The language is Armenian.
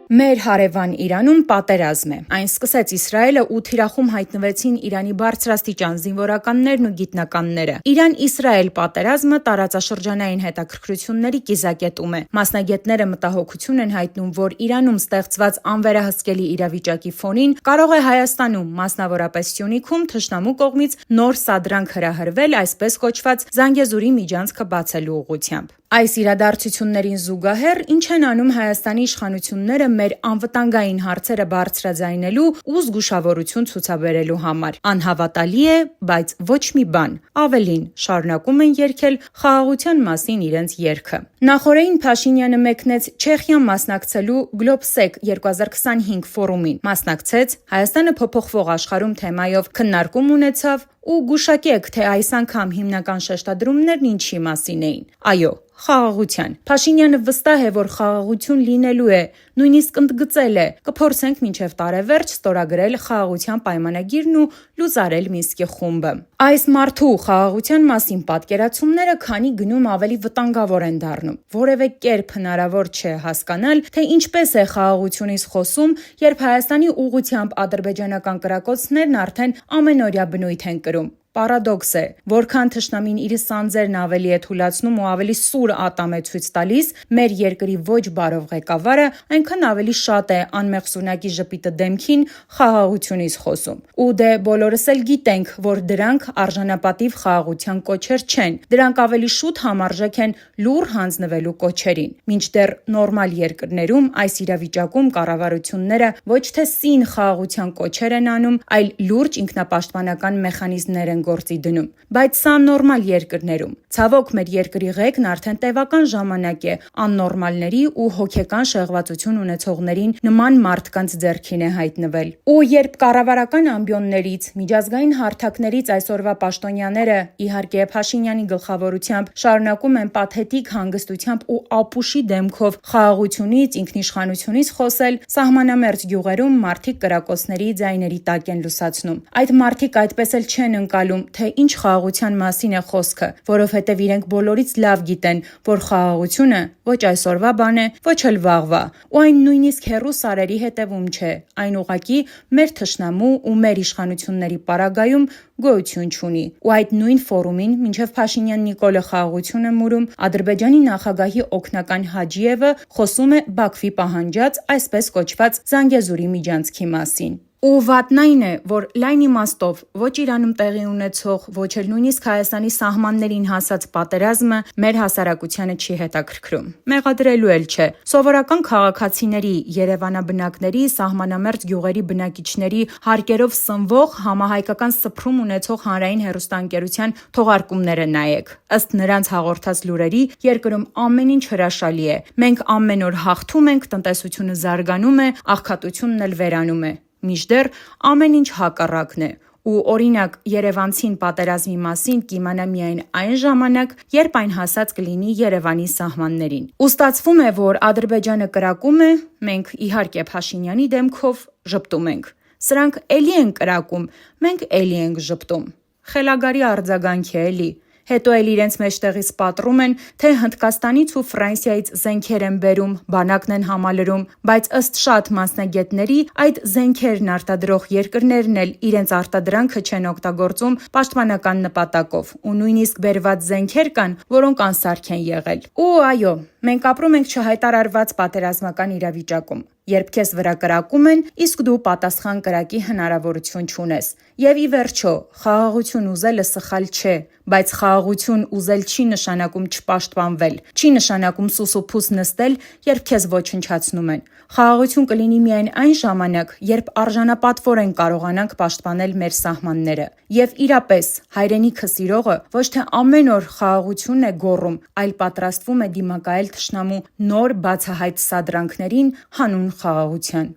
Մեր հարևան Իրանում պատերազմ է։ Այն սկսեց Իսրայելը ու թիրախում հայտնվեցին Իրանի բարձրաստիճան զինվորականներն ու գիտնականները։ Իրան-Իսրայել պատերազմը տարածաշրջանային հետաքրքրությունների կիզակետում է։ Մասնագետները մտահոգություն են հայտնում, որ Իրանում ստեղծված անվերահսկելի իրավիճակի ֆոնին կարող է Հայաստանում, մասնավորապես Սյունիքում, թշնամու կողմից նոր սադրանք հրահրվել այսպես կոչված Զանգեզուրի միջանցքը բացելու ուղղությամբ։ Այս իրադարձություններին զուգահեռ ինչ են անում Հայաստանի իշխանությունները մեր անվտանգային հարցերը բարձրաձայնելու ու զգուշավորություն ցուցաբերելու համար։ Անհավատալի է, բայց ոչ մի բան։ Ավելին, շարունակում են երգել խաղաղության մասին իրենց երգը։ Նախորդին Փաշինյանը մեկնեց Չեխիա մասնակցելու GLOBSEC 2025 ֆորումին։ Մասնակցեց, Հայաստանը փոփոխվող աշխարհում թեմայով քննարկում ունեցավ ու գուշակեք, թե այս անգամ հիմնական շեշտադրումներն ինչի մասին էին։ Այո, խաղաղության։ Փաշինյանը վստահ է, որ խաղաղություն լինելու է, նույնիսկ ընդգծել է. կփորձենք մինչև տարեվերջ ստորագրել խաղաղության պայմանագիրն ու լուծարել Մինսկի խումբը։ Այս մարդու խաղաղության մասին պատկերացումները քանի գնում ավելի վտանգավոր են դառնում։ Որևէ կերպ հնարավոր չէ հասկանալ, թե ինչպես է խաղաղությունից խոսում, երբ Հայաստանի ուղղությամբ ադրբեջանական կրակոցներն արդեն ամենօրյա բնույթ են կրում։ Պարադոքս է, որքան թշնամին իր սանձերն ավելի է թուլացնում ու ավելի սուր ատամ է ցույց տալիս մեր երկրի ոչ բարով ղեկավարը, այնքան ավելի շատ է անմեղ սունակի ժպիտը դեմքին խաղաղությունից խոսում։ Ու դե բոլորս էլ գիտենք, որ դրանք արժանապատիվ խաղաղության կոչեր չեն, դրանք ավելի շուտ համարժեք են լուռ հանձնվելու կոչերին։ Մինչդեռ նորմալ երկրներում այս իրավիճակում կառավարությունները ոչ թե սին խաղաղության կոչեր են անում, այլ լուրջ ինքնապաշտպանական մեխանիզմներ են գործի դնում։ Բայց սա նորմալ երկրներում։ Ցավոք, մեր երկրի ղեկն արդեն տևական ժամանակ է աննորմալների ու հոգեկան շեղվածություն ունեցողներին նման մարդկանց ձեռքին է հայտնվել։ Ու երբ կառավարական ամբիոններից, միջազգային հարթակներից այսօրվա պաշտոնյաները, իհարկե Փաշինյանի գլխավորությամբ, շարունակում են պաթետիկ հանգստությամբ ու ապուշի դեմքով խաղաղությունից, ինքնիշխանությունից խոսել, սահմանամերձ գյուղերում մարդիկ կրակոցների ձայների տակ են լուսացնում։ Այդ մարդիկ այդպես էլ չեն ընկալում, թե ինչ խաղաղության մասին է խոսքը, որովհետև իրենք բոլորից լավ գիտեն, որ խաղաղությունը ոչ այսօրվա բան է, ոչ էլ վաղվա, ու այն նույնիսկ հեռու սարերի հետևում չէ, այն ուղղակի մեր թշնամու ու մեր իշխանությունների պարագայում գոյություն չունի։ Ու այդ նույն ֆորումին, մինչև Փաշինյան Նիկոլը խաղաղություն է մուրում, Ադրբեջանի նախագահի օգնական Հաջիևը խոսում է Բաքվի պահանջած այսպես կոչված Զանգեզուրի միջանցքի մասին։ Ու վատն այն է, որ լայն իմաստով ոչ Իրանում տեղի ունեցող, ոչ էլ նույնիսկ Հայաստանի սահմաններին հասած պատերազմը մեր հասարակությանը չի հետաքրքրում։ Մեղադրելու էլ չէ։ Սովորական քաղաքացիների, երևանաբնակների, սահմանամերձ գյուղերի բնակիչների հարկերով սնվող համահայկական սփռում ունեցող հանրային հեռուստաընկերության թողարկումները նայեք։ Ըստ նրանց հաղորդած լուրերի, երկրում ամեն ինչ հրաշալի է։ Մենք ամեն օր հաղթում ենք, տնտեսությունը զարգանում է, աղքատությունն էլ վերանում է։ Մինչդեռ ամեն ինչ հակառակն է։ Ու օրինակ երևանցին պատերազմի մասին կիմանա միայն այն ժամանակ, երբ այն հասած կլինի Երևանի սահմաններին։ Ու ստացվում է, որ Ադրբեջանը կրակում է, մենք իհարկե Փաշինյանի դեմքով ժպտում ենք։ Սրանք էլի են կրակում, մենք էլի ենք ժպտում։ Խելագարի արձագանք է էլի։ Հետո էլ իրենց մեջտեղից պատռում են, թե Հնդկաստանից ու Ֆրանսիայից զենքեր են բերում, բանակն են համալրում, բայց ըստ շատ մասնագետների այդ զենքերն արտադրող երկրներն էլ իրենց արտադրանքը չեն օգտագործում պաշտպանական նպատակով, ու նույնիսկ բերված զենքեր կան, որոնք անսարք են եղել։ Ու այո, մենք ապրում ենք չհայտարարված պատերազմական իրավիճակում, երբ քեզ վրա կրակում են, իսկ դու պատասխան կրակի հնարավորություն չունես։ Եվ ի վերջո, խաղաղություն ուզելը սխալ չէ, բայց խաղաղություն ուզել չի նշանակում չպաշտպանվել, չի նշանակում սուսուփուս նստել, երբ քեզ ոչնչացնում են։ Խաղաղություն կլինի միայն այն ժամանակ, երբ արժանապատվորեն կարողանանք պաշտպանել մեր սահմանները։ Եվ իրապես, հայրենիքը սիրողը ոչ թե ամեն օր խաղաղությունն է գոռում, այլ պատրաստվում է դիմակայել թշնամու նոր բացահայտ սադրանքներին հանուն խաղաղության։